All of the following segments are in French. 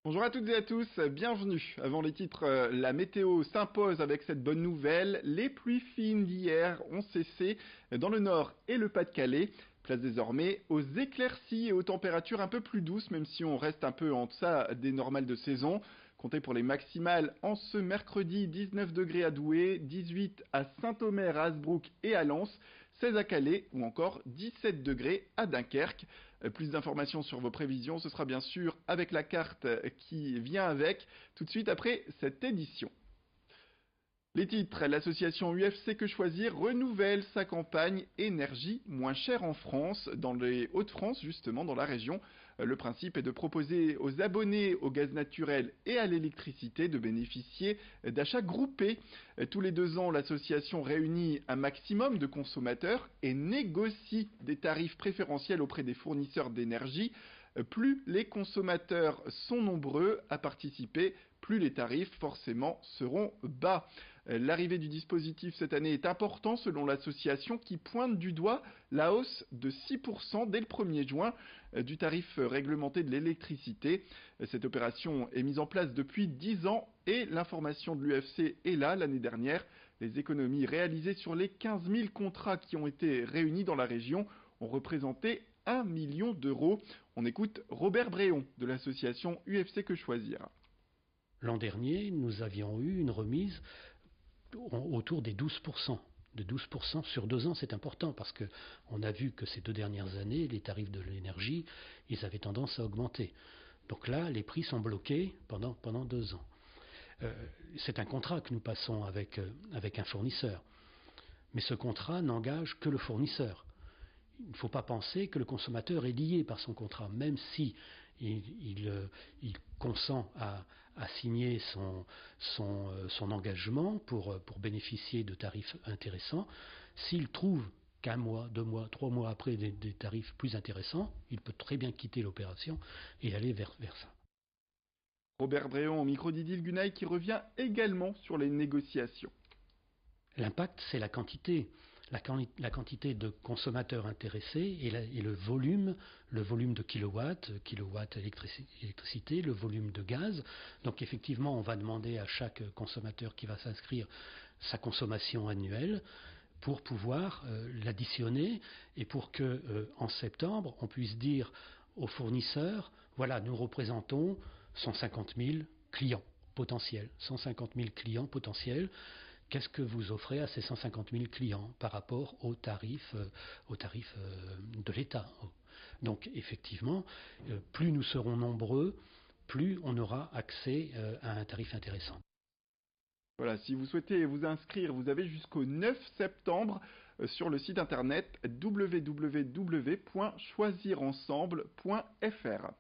Bonjour à toutes et à tous, bienvenue. Avant les titres, la météo s'impose avec cette bonne nouvelle. Les pluies fines d'hier ont cessé dans le nord et le Pas-de-Calais. Place désormais aux éclaircies et aux températures un peu plus douces, même si on reste un peu en deçà des normales de saison. Comptez pour les maximales en ce mercredi 19 degrés à Douai, 18 à Saint-Omer, à Hasbrook et à Lens, 16 à Calais ou encore 17 degrés à Dunkerque. Plus d'informations sur vos prévisions, ce sera bien sûr avec la carte qui vient avec, tout de suite après cette édition. Les titres, l'association UFC Que Choisir renouvelle sa campagne énergie moins chère en France, dans les Hauts-de-France justement, dans la région. Le principe est de proposer aux abonnés au gaz naturel et à l'électricité de bénéficier d'achats groupés. Tous les 2 ans, l'association réunit un maximum de consommateurs et négocie des tarifs préférentiels auprès des fournisseurs d'énergie. Plus les consommateurs sont nombreux à participer, plus les tarifs forcément seront bas. L'arrivée du dispositif cette année est importante selon l'association qui pointe du doigt la hausse de 6% dès le 1er juin du tarif réglementé de l'électricité. Cette opération est mise en place depuis 10 ans et l'information de l'UFC est là l'année dernière. Les économies réalisées sur les 15 000 contrats qui ont été réunis dans la région ont représenté 1 million d'euros. On écoute Robert Bréon de l'association UFC Que Choisir. L'an dernier, nous avions eu une remise autour des 12%. De 12% sur 2 ans, c'est important parce qu'on a vu que ces 2 dernières années, les tarifs de l'énergie, ils avaient tendance à augmenter. Donc là, les prix sont bloqués pendant 2 ans. C'est un contrat que nous passons avec un fournisseur. Mais ce contrat n'engage que le fournisseur. Il ne faut pas penser que le consommateur est lié par son contrat, même si il consent à signer son engagement pour bénéficier de tarifs intéressants. S'il trouve qu'un mois, 2 mois, 3 mois après des tarifs plus intéressants, il peut très bien quitter l'opération et aller vers ça. Robert Bréon au micro d'Idil Gunay qui revient également sur les négociations. L'impact, c'est la quantité. La quantité de consommateurs intéressés et le volume de kilowatts électricité, le volume de gaz. Donc effectivement, on va demander à chaque consommateur qui va s'inscrire sa consommation annuelle pour pouvoir l'additionner et pour que en septembre, on puisse dire aux fournisseurs, voilà, nous représentons 150 000 clients potentiels, 150 000 clients potentiels. Qu'est-ce que vous offrez à ces 150 000 clients par rapport aux tarifs de l'État? Donc effectivement, plus nous serons nombreux, plus on aura accès à un tarif intéressant. Voilà, si vous souhaitez vous inscrire, vous avez jusqu'au 9 septembre sur le site internet www.choisirensemble.fr.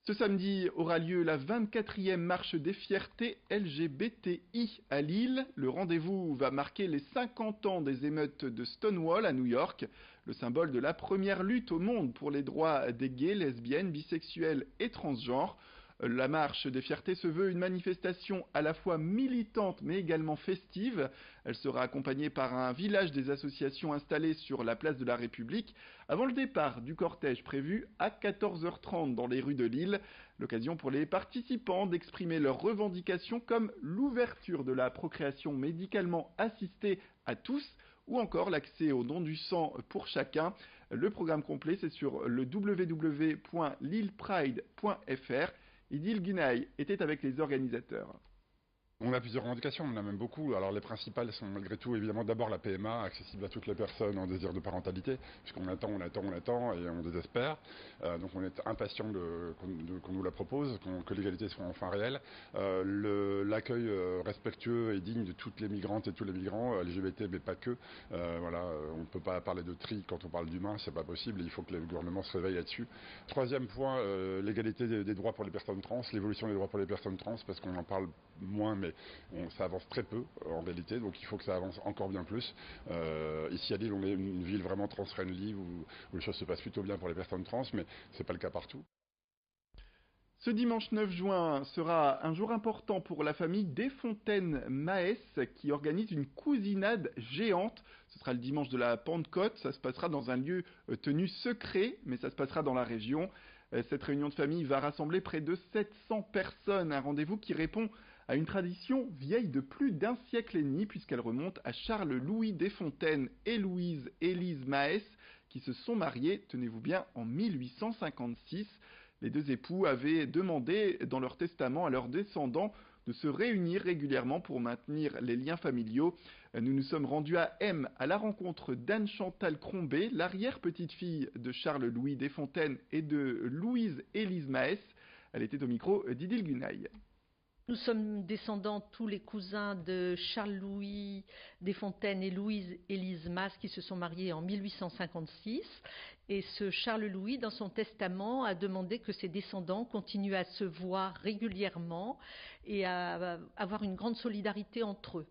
Ce samedi aura lieu la 24e marche des fiertés LGBTI à Lille. Le rendez-vous va marquer les 50 ans des émeutes de Stonewall à New York, le symbole de la première lutte au monde pour les droits des gays, lesbiennes, bisexuels et transgenres. La marche des fiertés se veut une manifestation à la fois militante mais également festive. Elle sera accompagnée par un village des associations installé sur la place de la République avant le départ du cortège prévu à 14h30 dans les rues de Lille. L'occasion pour les participants d'exprimer leurs revendications comme l'ouverture de la procréation médicalement assistée à tous ou encore l'accès au don du sang pour chacun. Le programme complet c'est sur le www.lillepride.fr. Idil Gunay était avec les organisateurs. On a plusieurs revendications, on en a même beaucoup. Alors les principales sont malgré tout évidemment d'abord la PMA, accessible à toutes les personnes en désir de parentalité, puisqu'on attend et on désespère. Donc on est impatient qu'on nous la propose, que l'égalité soit enfin réelle. L'accueil respectueux et digne de toutes les migrantes et tous les migrants, LGBT mais pas que. On ne peut pas parler de tri quand on parle d'humain, c'est pas possible, il faut que le gouvernement se réveille là-dessus. Troisième point, l'égalité des droits pour les personnes trans, l'évolution des droits pour les personnes trans, parce qu'on en parle moins, mais ça avance très peu en réalité, donc il faut que ça avance encore bien plus. Ici à Lille, on est une ville vraiment trans-friendly où les choses se passent plutôt bien pour les personnes trans, mais c'est pas le cas partout. Ce dimanche 9 juin sera un jour important pour la famille Desfontaines-Maes qui organise une cousinade géante. Ce sera le dimanche de la Pentecôte, ça se passera dans un lieu tenu secret, mais ça se passera dans la région. Cette réunion de famille va rassembler près de 700 personnes, un rendez-vous qui répond à une tradition vieille de plus d'un siècle et demi puisqu'elle remonte à Charles-Louis Desfontaines et Louise Élise Maes qui se sont mariés, tenez-vous bien, en 1856. Les deux époux avaient demandé dans leur testament à leurs descendants de se réunir régulièrement pour maintenir les liens familiaux. Nous nous sommes rendus à M à la rencontre d'Anne-Chantal Crombé, l'arrière-petite-fille de Charles-Louis Desfontaines et de Louise Élise Maes. Elle était au micro d'Idil Gunaï. Nous sommes descendants, tous les cousins de Charles-Louis Desfontaines et Louise Élise Maes qui se sont mariés en 1856. Et ce Charles-Louis, dans son testament, a demandé que ses descendants continuent à se voir régulièrement et à avoir une grande solidarité entre eux.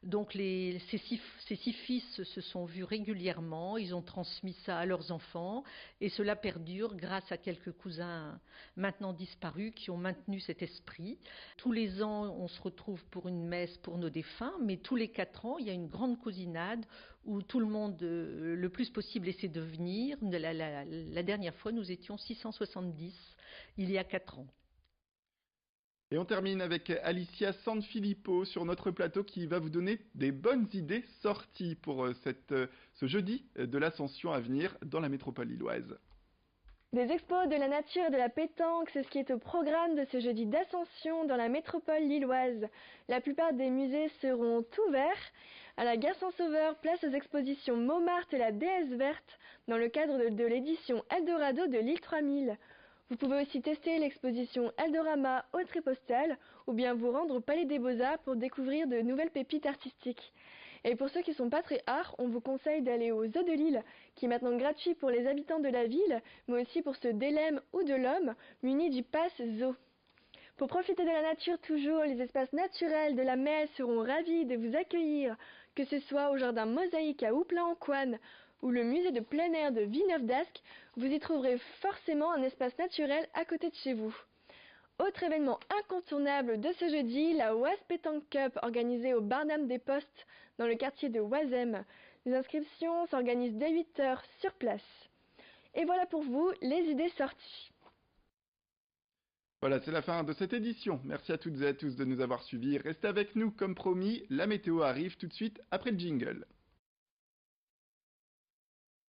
Donc ces six fils se sont vus régulièrement, ils ont transmis ça à leurs enfants et cela perdure grâce à quelques cousins maintenant disparus qui ont maintenu cet esprit. Tous les ans, on se retrouve pour une messe pour nos défunts, mais tous les 4 ans, il y a une grande cousinade où tout le monde, le plus possible, essaie de venir. La dernière fois, nous étions 670, il y a 4 ans. Et on termine avec Alicia Sanfilippo sur notre plateau qui va vous donner des bonnes idées sorties pour ce jeudi de l'Ascension à venir dans la métropole lilloise. Des expos, de la nature et de la pétanque, c'est ce qui est au programme de ce jeudi d'Ascension dans la métropole lilloise. La plupart des musées seront ouverts. À la gare Saint-Sauveur, place aux expositions Montmartre et la Déesse Verte dans le cadre de l'édition Eldorado de l'île 3000. Vous pouvez aussi tester l'exposition Eldorama au Trépostale ou bien vous rendre au Palais des Beaux-Arts pour découvrir de nouvelles pépites artistiques. Et pour ceux qui ne sont pas très arts, on vous conseille d'aller au Zoo de Lille, qui est maintenant gratuit pour les habitants de la ville, mais aussi pour ceux d'Elem ou de l'Homme, munis du pass Zoo. Pour profiter de la nature toujours, les espaces naturels de la Melle seront ravis de vous accueillir, que ce soit au jardin Mosaïque à Houpla-en-Couanne ou le musée de plein air de Villeneuve-d'Ascq, vous y trouverez forcément un espace naturel à côté de chez vous. Autre événement incontournable de ce jeudi, la Oise Pétanque Cup organisée au Barnum des Postes dans le quartier de Oisem. Les inscriptions s'organisent dès 8h sur place. Et voilà pour vous les idées sorties. Voilà, c'est la fin de cette édition. Merci à toutes et à tous de nous avoir suivis. Restez avec nous comme promis, la météo arrive tout de suite après le jingle.